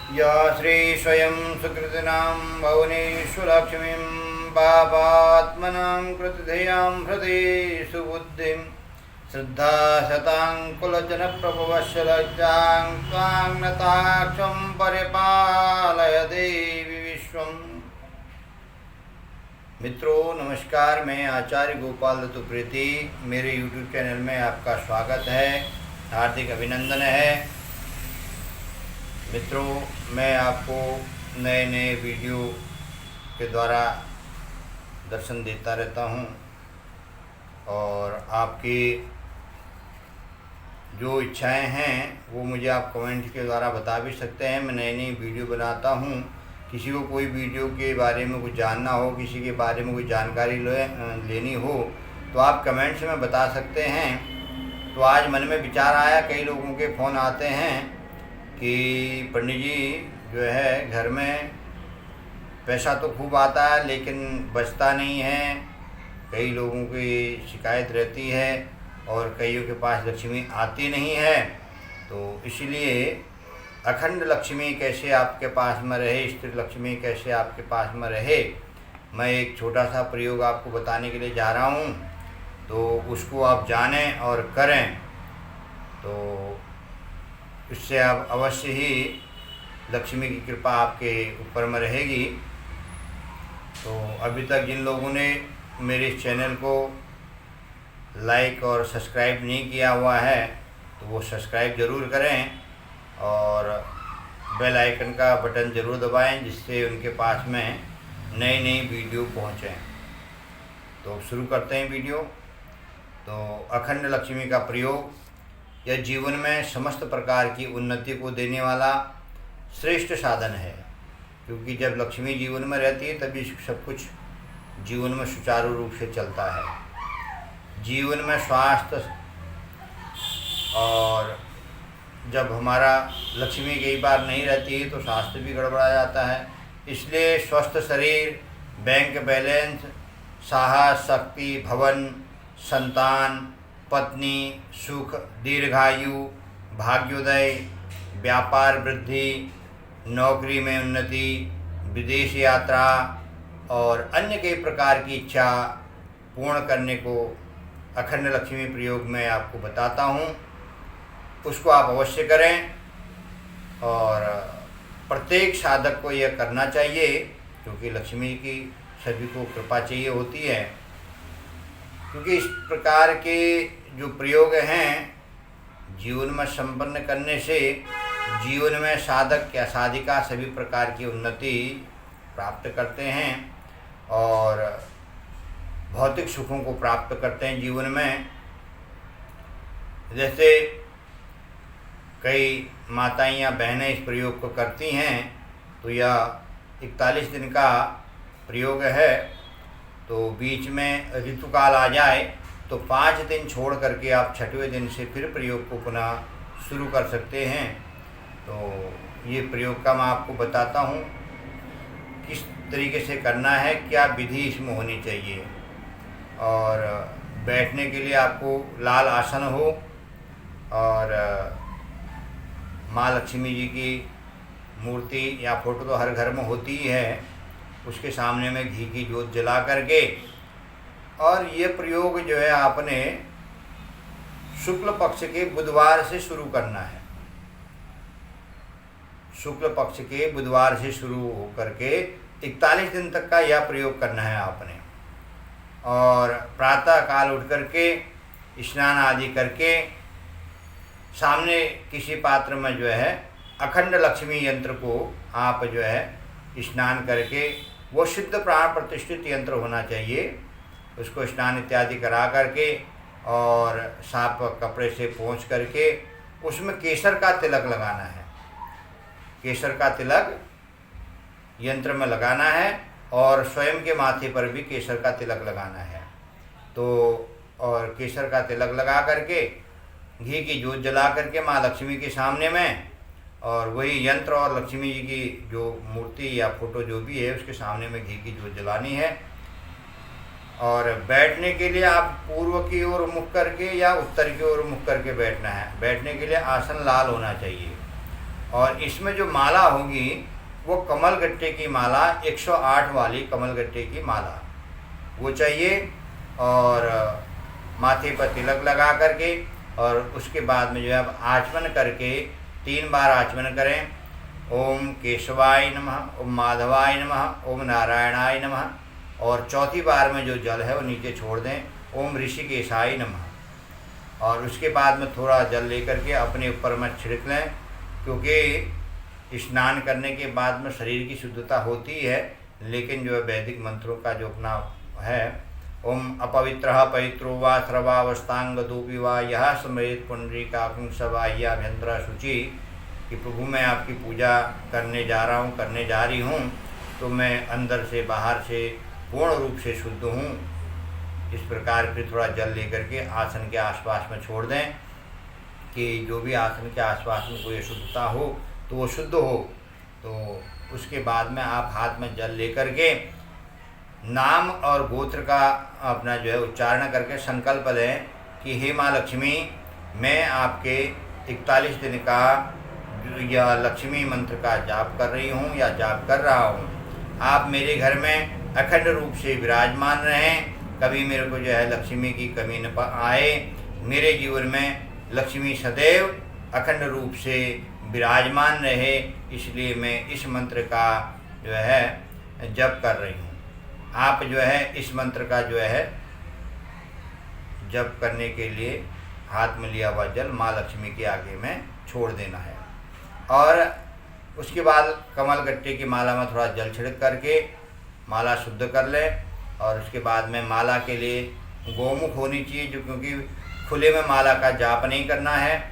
या श्री स्वयं सुकृतिनां भुवनेश्वरलक्ष्मीं पापात्मनां कृतिधियां हृदि सुबुद्धिं श्रद्धा शताङ्कुलजनप्रभवशलज्जां त्वां नताक्षं परिपालय देवी विश्वम्। मित्रों नमस्कार, मैं आचार्य गोपाल दत्तुप्रीति, मेरे YouTube चैनल में आपका स्वागत है, हार्दिक अभिनंदन है। मित्रों, मैं आपको नए नए वीडियो के द्वारा दर्शन देता रहता हूं और आपकी जो इच्छाएं हैं वो मुझे आप कमेंट के द्वारा बता भी सकते हैं। मैं नई नई वीडियो बनाता हूं। किसी को कोई वीडियो के बारे में कुछ जानना हो, किसी के बारे में कोई जानकारी लेनी हो तो आप कमेंट्स में बता सकते हैं। तो आज मन में विचार आया, कई लोगों के फ़ोन आते हैं कि पंडित जी जो है घर में पैसा तो खूब आता है लेकिन बचता नहीं है। कई लोगों की शिकायत रहती है और कईयों के पास लक्ष्मी आती नहीं है। तो इसलिए अखंड लक्ष्मी कैसे आपके पास में रहे, स्थिर लक्ष्मी कैसे आपके पास में रहे, मैं एक छोटा सा प्रयोग आपको बताने के लिए जा रहा हूँ। तो उसको आप जानें और करें तो इससे आप अवश्य ही लक्ष्मी की कृपा आपके ऊपर में रहेगी। तो अभी तक जिन लोगों ने मेरे इस चैनल को लाइक और सब्सक्राइब नहीं किया हुआ है तो वो सब्सक्राइब ज़रूर करें और बेल आइकन का बटन ज़रूर दबाएं, जिससे उनके पास में नई नई वीडियो पहुँचें। तो शुरू करते हैं वीडियो। तो अखंड लक्ष्मी का प्रयोग यह जीवन में समस्त प्रकार की उन्नति को देने वाला श्रेष्ठ साधन है, क्योंकि जब लक्ष्मी जीवन में रहती है तभी सब कुछ जीवन में सुचारू रूप से चलता है। जीवन में स्वास्थ्य, और जब हमारा लक्ष्मी कई बार नहीं रहती है तो स्वास्थ्य भी गड़बड़ा जाता है। इसलिए स्वस्थ शरीर, बैंक बैलेंस, साहस, शक्ति, भवन, संतान, पत्नी, सुख, दीर्घायु, भाग्योदय, व्यापार वृद्धि, नौकरी में उन्नति, विदेश यात्रा और अन्य कई प्रकार की इच्छा पूर्ण करने को अखंड लक्ष्मी प्रयोग में आपको बताता हूँ। उसको आप अवश्य करें और प्रत्येक साधक को यह करना चाहिए, क्योंकि लक्ष्मी की सभी को कृपा चाहिए होती है। क्योंकि इस प्रकार के जो प्रयोग हैं जीवन में संपन्न करने से जीवन में साधक या साधिका सभी प्रकार की उन्नति प्राप्त करते हैं और भौतिक सुखों को प्राप्त करते हैं जीवन में। जैसे कई माताएं या बहनें इस प्रयोग को करती हैं तो यह 41 दिन का प्रयोग है। तो बीच में ऋतुकाल आ जाए तो 5 दिन छोड़ करके आप 6वें दिन से फिर प्रयोग को पुनः शुरू कर सकते हैं। तो ये प्रयोग का मैं आपको बताता हूँ किस तरीके से करना है, क्या विधि इसमें होनी चाहिए। और बैठने के लिए आपको लाल आसन हो और माँ लक्ष्मी जी की मूर्ति या फोटो तो हर घर में होती ही है, उसके सामने में घी की जोत जला करके, और ये प्रयोग जो है आपने शुक्ल पक्ष के बुधवार से शुरू करना है। शुक्ल पक्ष के बुधवार से शुरू होकर के 41 दिन तक का यह प्रयोग करना है आपने। और प्रातः काल उठ करके स्नान आदि करके सामने किसी पात्र में जो है अखंड लक्ष्मी यंत्र को आप जो है स्नान करके, वो शुद्ध प्राण प्रतिष्ठित यंत्र होना चाहिए, उसको स्नान इत्यादि करा करके और साफ कपड़े से पोंछ करके उसमें केसर का तिलक लगाना है। केसर का तिलक यंत्र में लगाना है और स्वयं के माथे पर भी केसर का तिलक लगाना है। तो और केसर का तिलक लगा करके घी की जोत जला करके माँ लक्ष्मी के सामने में, और वही यंत्र और लक्ष्मी जी की जो मूर्ति या फोटो जो भी है उसके सामने में घी की जोत जलानी है। और बैठने के लिए आप पूर्व की ओर मुख करके या उत्तर की ओर मुख करके बैठना है। बैठने के लिए आसन लाल होना चाहिए और इसमें जो माला होगी वो कमल गट्टे की माला, 108 वाली कमल गट्टे की माला वो चाहिए। और माथे पर तिलक लगा करके और उसके बाद में जो है अब आचमन करके 3 बार आचमन करें। ओम केशवाय नमः, ओम माधवाय नमः, ओम नारायणाय नमः। और चौथी बार में जो जल है वो नीचे छोड़ दें, ओम ऋषिकेशाय नमः। और उसके बाद में थोड़ा जल लेकर के अपने ऊपर में छिड़क लें, क्योंकि स्नान करने के बाद में शरीर की शुद्धता होती है, लेकिन जो है वैदिक मंत्रों का जो अपना है, ओम अपवित्रः पवित्रो वा सर्वावस्थांगदोपि वा यह स्मरेत पुंडरीकाक्षं सवाह्याभ्यंतरा शुचि, कि प्रभु मैं आपकी पूजा करने जा रहा हूँ, करने जा रही हूँ, तो मैं अंदर से बाहर से पूर्ण रूप से शुद्ध हूँ। इस प्रकार फिर थोड़ा जल लेकर के आसन के आसपास में छोड़ दें, कि जो भी आसन के आसपास में कोई अशुद्धता हो तो वो शुद्ध हो। तो उसके बाद में आप हाथ में जल लेकर के नाम और गोत्र का अपना जो है उच्चारण करके संकल्प लें कि हे माँ लक्ष्मी, मैं आपके 41 दिन का या लक्ष्मी मंत्र का जाप कर रही हूँ या जाप कर रहा हूँ। आप मेरे घर में अखंड रूप से विराजमान रहें, कभी मेरे को जो है लक्ष्मी की कमी न आए, मेरे जीवन में लक्ष्मी सदैव अखंड रूप से विराजमान रहे, इसलिए मैं इस मंत्र का जो है जप कर रही हूँ। आप जो है इस मंत्र का जो है जप करने के लिए हाथ में लिया हुआ जल माँ लक्ष्मी के आगे में छोड़ देना है। और उसके बाद कमल गट्टे की माला में थोड़ा जल छिड़क करके माला शुद्ध कर लें। और उसके बाद में माला के लिए गोमुख होनी चाहिए, जो क्योंकि खुले में माला का जाप नहीं करना है,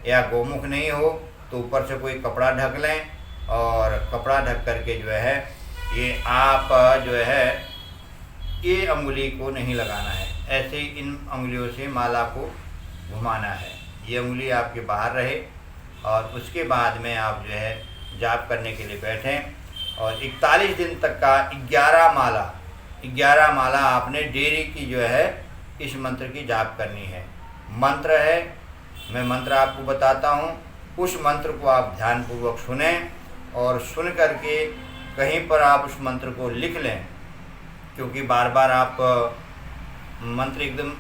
या गोमुख नहीं हो तो ऊपर से कोई कपड़ा ढक लें, और कपड़ा ढक करके जो है ये आप जो है ये अंगुली को नहीं लगाना है, ऐसे ही इन अंगुलियों से माला को घुमाना है, ये अंगुली आपके बाहर रहे। और उसके बाद में आप जो है जाप करने के लिए बैठें। और 41 दिन तक का 11 माला आपने डेली की जो है इस मंत्र की जाप करनी है। मंत्र है, मैं मंत्र आपको बताता हूँ, उस मंत्र को आप ध्यानपूर्वक सुने और सुन करके कहीं पर आप उस मंत्र को लिख लें, क्योंकि बार बार आप मंत्र एकदम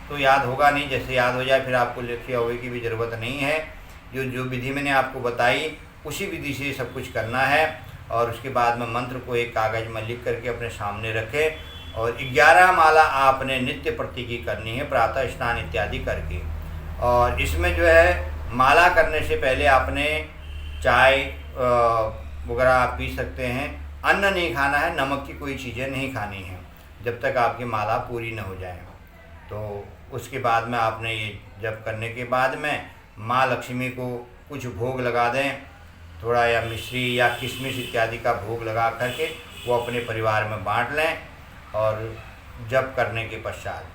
तो याद होगा नहीं, जैसे याद हो जाए फिर आपको लिखे हुए की भी ज़रूरत नहीं है। जो विधि मैंने आपको बताई उसी विधि से सब कुछ करना है। और उसके बाद में मंत्र को एक कागज़ में लिख करके अपने सामने रखें। और 11 माला आपने नित्य प्रति की करनी है, प्रातः स्नान इत्यादि करके। और इसमें जो है माला करने से पहले आपने चाय वगैरह आप पी सकते हैं, अन्न नहीं खाना है, नमक की कोई चीज़ें नहीं खानी हैं जब तक आपकी माला पूरी न हो जाए। तो उसके बाद में आपने ये जप करने के बाद में माँ लक्ष्मी को कुछ भोग लगा दें, थोड़ा या मिश्री या किशमिश इत्यादि का भोग लगा करके वो अपने परिवार में बांट लें। और जप करने के पश्चात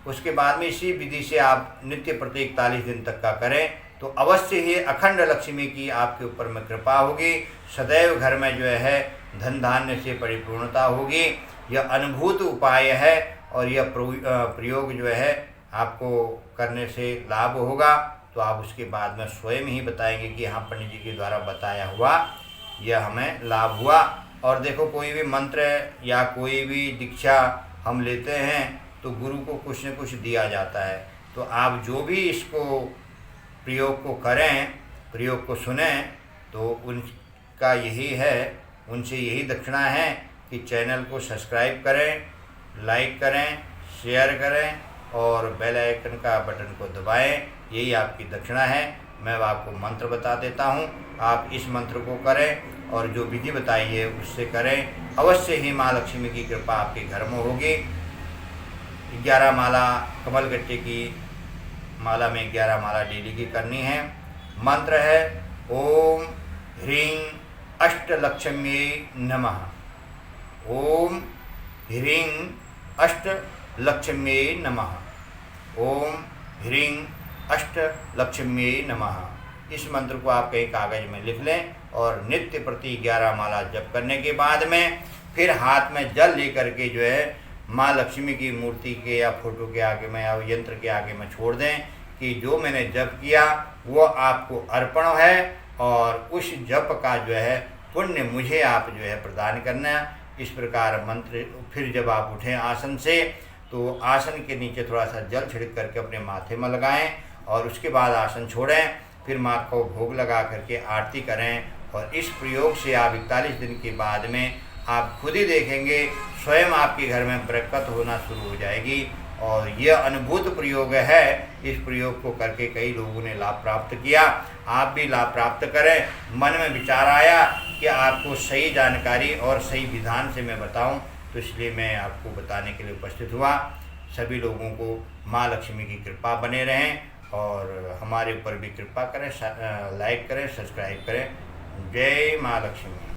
उसके बाद में इसी विधि से आप नित्य प्रति 41 दिन तक का करें, तो अवश्य ही अखंड लक्ष्मी की आपके ऊपर में कृपा होगी। सदैव घर में जो है धन धान्य से परिपूर्णता होगी। यह अनुभूत उपाय है और यह प्रयोग जो है आपको करने से लाभ होगा। तो आप उसके बाद में स्वयं ही बताएंगे कि हाँ, पंडित जी के द्वारा बताया हुआ यह हमें लाभ हुआ। और देखो, कोई भी मंत्र या कोई भी दीक्षा हम लेते हैं तो गुरु को कुछ न कुछ दिया जाता है। तो आप जो भी इसको प्रयोग को करें, प्रयोग को सुने, तो उनका यही है, उनसे यही दक्षिणा है कि चैनल को सब्सक्राइब करें, लाइक करें, शेयर करें और बेल आइकन का बटन को दबाएं। यही आपकी दक्षिणा है। मैं आपको मंत्र बता देता हूँ, आप इस मंत्र को करें और जो विधि बताई है उससे करें। अवश्य ही माँ लक्ष्मी की कृपा आपके घर में होगी। 11 माला कमल गट्टे की माला में 11 माला डेली की करनी है। मंत्र है ओम ह्रीं अष्टलक्ष्म्यै नमः। ओम ह्रीं अष्टलक्ष्म्यै नमः। ओम ह्रीं अष्टलक्ष्म्यै नमः। इस मंत्र को आप कहीं कागज में लिख लें और नित्य प्रति 11 माला जप करने के बाद में फिर हाथ में जल लेकर के जो है माँ लक्ष्मी की मूर्ति के या फोटो के आगे में या यंत्र के आगे में छोड़ दें कि जो मैंने जप किया वो आपको अर्पण है और उस जप का जो है पुण्य मुझे आप जो है प्रदान करना। इस प्रकार मंत्र फिर जब आप उठें आसन से तो आसन के नीचे थोड़ा सा जल छिड़क करके अपने माथे में लगाएं और उसके बाद आसन छोड़ें। फिर माँ को भोग लगा करके आरती करें और इस प्रयोग से आप 41 दिन के बाद में आप खुद ही देखेंगे स्वयं आपके घर में बरकत होना शुरू हो जाएगी। और यह अनुभूत प्रयोग है। इस प्रयोग को करके कई लोगों ने लाभ प्राप्त किया, आप भी लाभ प्राप्त करें। मन में विचार आया कि आपको सही जानकारी और सही विधान से मैं बताऊं, तो इसलिए मैं आपको बताने के लिए उपस्थित हुआ। सभी लोगों को माँ लक्ष्मी की कृपा बने रहें और हमारे ऊपर भी कृपा करें, लाइक करें, सब्सक्राइब करें। जय माँ लक्ष्मी।